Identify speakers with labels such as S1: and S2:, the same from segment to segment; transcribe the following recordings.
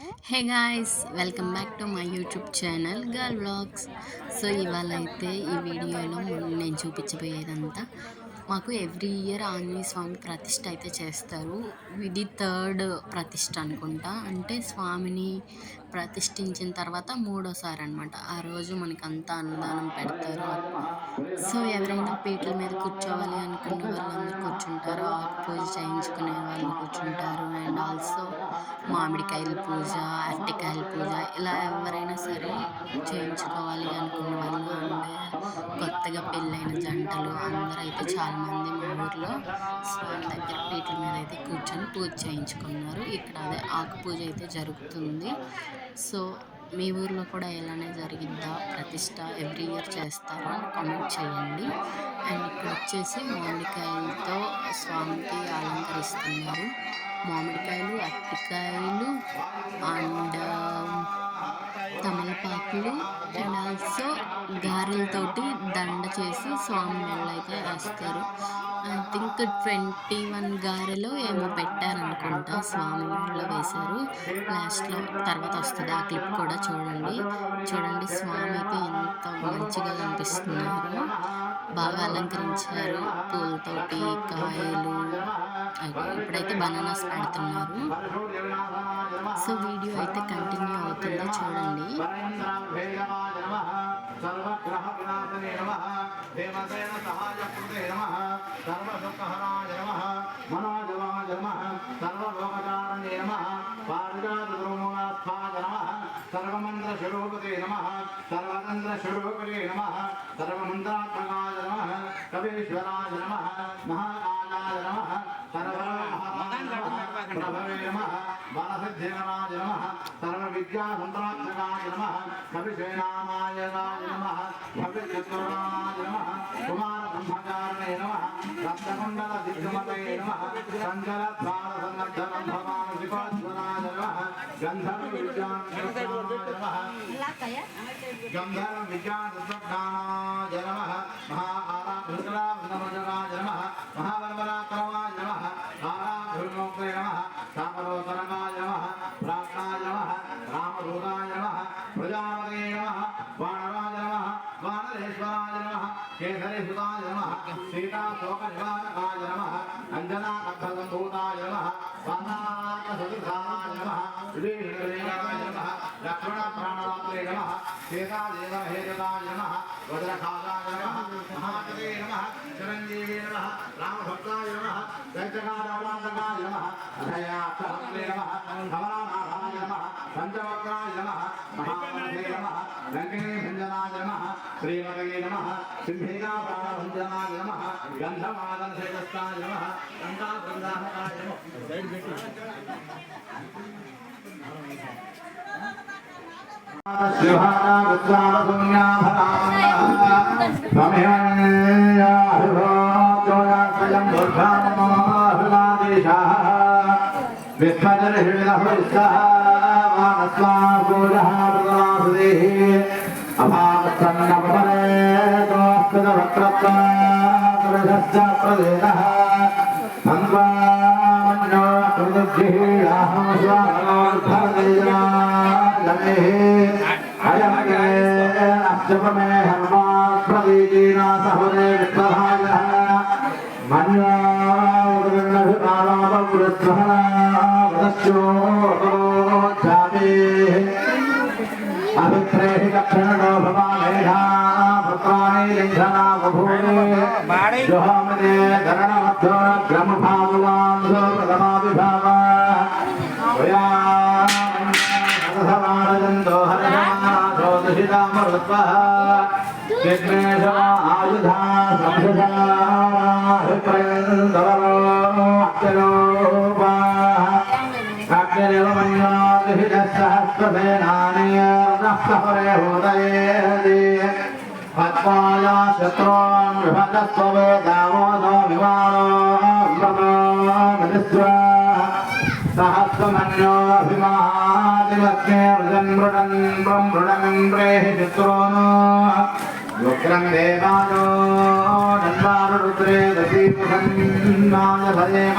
S1: Hey guys, welcome back to my YouTube channel girl vlogs. So ఇవాళ అయితే ఈ వీడియోలో నేను చూపించబోయేదంతా మాకు ఎవ్రీ ఇయర్ ఆంజనేయ స్వామి ప్రతిష్ఠ అయితే చేస్తారు. ఇది థర్డ్ ప్రతిష్ఠ అనుకుంటా. అంటే స్వామిని ప్రతిష్ఠించిన తర్వాత మూడోసారి అనమాట. ఆ రోజు మనకి అంతా అన్నదానం పెడతారు. సో ఎవరైనా పీటల మీద కూర్చోవాలి అనుకున్న వాళ్ళందరూ కూర్చుంటారు. ఆకు పూజ చేయించుకునే వాళ్ళు కూర్చుంటారు. అండ్ ఆల్సో మామిడికాయల పూజ, అరటికాయల పూజ, ఇలా ఎవరైనా సరే చేయించుకోవాలి అనుకున్న వాళ్ళు అండ్ కొత్తగా పెళ్ళైన జంటలు అందరూ అయితే చాలామంది మా ఊర్లో స్వామి దగ్గర పీటల మీద అయితే కూర్చొని పూజ చేయించుకున్నారు. ఇక్కడ అదే ఆకు పూజ అయితే జరుగుతుంది. సో మీ ఊర్లో కూడా ఇలానే జరిగిద్దా ప్రతిష్ట? ఎవ్రీ ఇయర్ చేస్తారా? కామెంట్ చేయండి. అండ్ ఇక్కడ వచ్చేసి మామిడికాయలతో స్వామికి అలంకరిస్తున్నారు. మామిడికాయలు, అరటికాయలు అండ్ తమలపాకులు అండ్ ఆల్సో గారెలతోటి దండ చేసి స్వామి మెడలో అయితే వేస్తారు. ఐ థింక్ 21 గారెలో ఏమో పెట్టారనుకుంటా, స్వామి మెడలో వేశారు. లాస్ట్లో తర్వాత వస్తుంది ఆ క్లిప్ కూడా చూడండి. చూడండి స్వామి అయితే ఎంత మంచిగా కనిపిస్తున్నారు. బాగా అలంకరించారు పూలతోటి, కాయలు. ఇప్పుడైతే బనానాస్ పెడుతున్నారు. సో వీడియో అయితే కంటిన్యూ అవుతుందో చూడండి. సర్వగ్రహ వినాశనే నమః, దేవసేన సహాయకృతే నమః, సర్వదుఃఖహరాయ నమః, మనోజవాయ నమః, సర్వలోకకారణే నమః, పారిజాతగురుమూలాస్థాయ నమః, సర్వమంత్రస్వరూపతే నమః, సర్వతంత్రస్వరూపిణే నమః, సర్వమంత్రాత్మకాయ నమః, కవీశ్వరాయ నమః, మహాకాయాయ నమః, ప్రభవే నమః, బాలసిద్ధికరాయ నమః, సర్వవిద్యాసంప్రాప్తకాయ నమః, కవిసేనామాయ నమః, భవిష్యత్తురాయ నమః, కుమారబ్రహ్మచారిణే నమః, రత్నకుండల దిగ్గుమతే నమః, సంజలద్వారసన్నద్ధనం భవానుశిఖోజ్వలాయ నమః, గంధర్వవిద్యాసంప్రాప్తాయ నమః, గంధర్వవిద్యాసంప్రాప్తాయ నమః, మహాఆరాధృతరాయ నమః, మహాబలపరాక్రమాయ నమః, ఆరాధృమోక్తే నమః, సామరోతరంగాయ నమః, ప్రాజ్ఞాయ నమః, రామదూతాయ నమః, ప్రజాపతే నమః, వానరాయ నమః, వానరేశ్వరాయ నమః, కేసరీసుతాయ నమః, సీతాశోకనివారకాయ నమః, అంజనాకర్ధసంభూతాయ నమః, వానాకసదుధారాయ నమః, విభీషణదేవాయ నమః, లక్ష్మణప్రాణరాత్రే నమః, సీతాదేవహేతుకాయ నమః, వజ్రఖాదాయ నమః, మహాకవే నమః, చిరంజీవే నమః, రామభక్తాయ నమః, దైత్యకారావాసకాయ నమః, అభయాక్షహస్రే నమః, ధవళనాథాయ నమః, పంచవక్రాయ నమః, మహావతే నమః, లంకేభంజనాయ నమః, శ్రీమతే నమః, సింహికాప్రాణభంజనాయ నమః, గంధమాదనశేషస్థాయ నమః, గంగాబృందాహకాయ నమః. ఉగ్రం దేవాయో రుద్రే దశీపుషన్నాయ భయేమ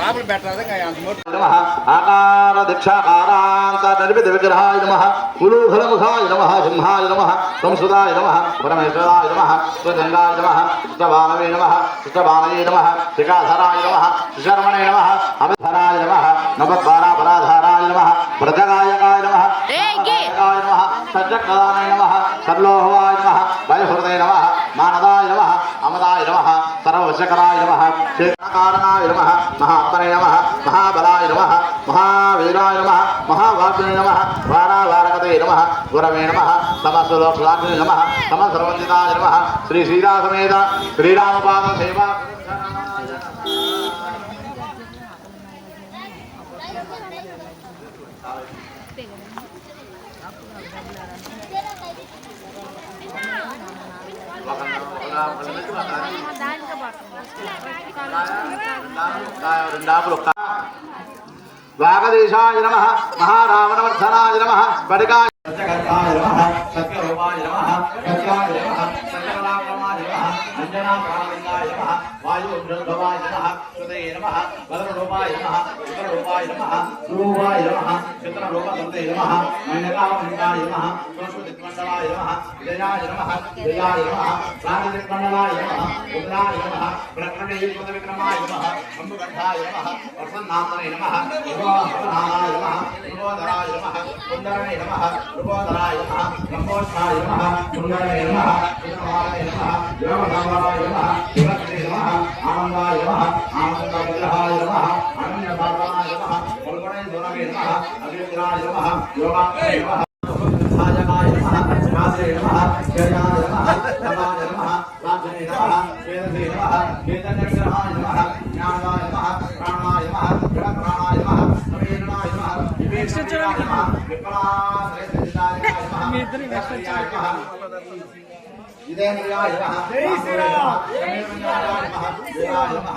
S2: లోపల పెట్టాలి
S3: नमः आकार दीक्षाकारांत निर्मित विग्रहाय नमः कुलूफलमुखाय नमः सिंहाय नमः संसुताय नमः परमेश्वराय नमः स्वगंगाय नमः सुतवानवे नमः सुतवानये नमः शिखाधराय नमः शर्मणे नमः अभिधराय नमः नवद्वारापराधाराय नमः प्रजगायकाय नमः गाय नमः सज्जकदाय नमः सर्लोहवाय नमः वयहृदय नमः मानदाय नमः अमदाय नमः सर्ववशकराय नमः शेषकारणाय नमः महात्मने नमः महाबलाय नमः महावीराय नमः महावाग्ने नमः वारावारकते नमः गुरवे नमः समस्तलोकलाग्ने नमः समसर्वजिताय नमः श्री सीतासमेत श्रीरामपाद सेवा वागदेशाय नमः महारावणवर्धनाय नमः बडकाय नमः सत्यरूपाय नमः సత్యాయ నమః సత్యకళాకమాయ నమః అంజనాకారలింగాయ నమః వాయుభవాయ నమః సుదే నమః వరరూపాయ నమః ఉత్తరరూపాయ నమః రూపాయ నమః చిత్రరూపదంతే నమః మణ్యకామలింగాయ నమః సంస్కృతిమండలాయ నమః జయాయ నమః జయాయ నమః ప్రాణదిక్మండలాయ నమః ఉగ్రాయ నమః ప్రకృతివిక్రమాయ నమః అంబుగంధాయ నమః వర్షన్నామనే నమః రుభోధరాయ నమః రుభోధరాయ నమః కుందరనే నమః రుభోధరాయ నమః లంబోష్ఠాయ నమః కుందరనే నమః విష్ణువాయ నమః యోగధామాయ నమః శివశ్రీ నమః ఆనందాయ నమః ఆనందవిగ్రహాయ నమః అనన్యసాధనాయ నమః పల్గణేశ్వరాయ నమః అభిరుద్రాయ నమః యోగాయ నమః సాజనాయ నమః శాస్త్రే నమః జయాయ నమః నమాయ నమః రాజనే నమః వేదసే నమః వేదనిగ్రహాయ నమః జ్ఞానాయ నమః ప్రాణాయ నమః జగత్ప్రాణాయ నమః నవీనాయ నమః వివేకాయ నమః విప్లాశ్రేష్ఠితాయ నమః మీ ఇద్దరి నెక్స్ట్ ఇదేంద్రియాయ నమః జై శ్రీరామ్ జయాయ నమః జయాయ నమః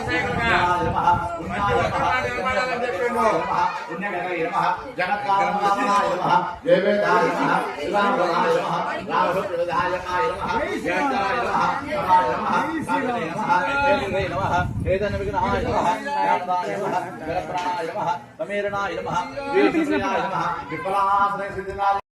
S3: జయాయ నమః పుణ్యగణాయ నమః జగత్కారణాయ నమః దేవేదాయ నమః శివాయ నమః రామభద్రదాయకాయ నమః జయాయ నమః నమాయ నమః సాగరే నమః దేవే నమః వేదన విఘ్నాయ నమః జ్ఞానాయ నమః జగత్ప్రాణాయ నమః సమీరణాయ నమః వివేకాయ నమః విప్లాశ్రేష్ఠితాయ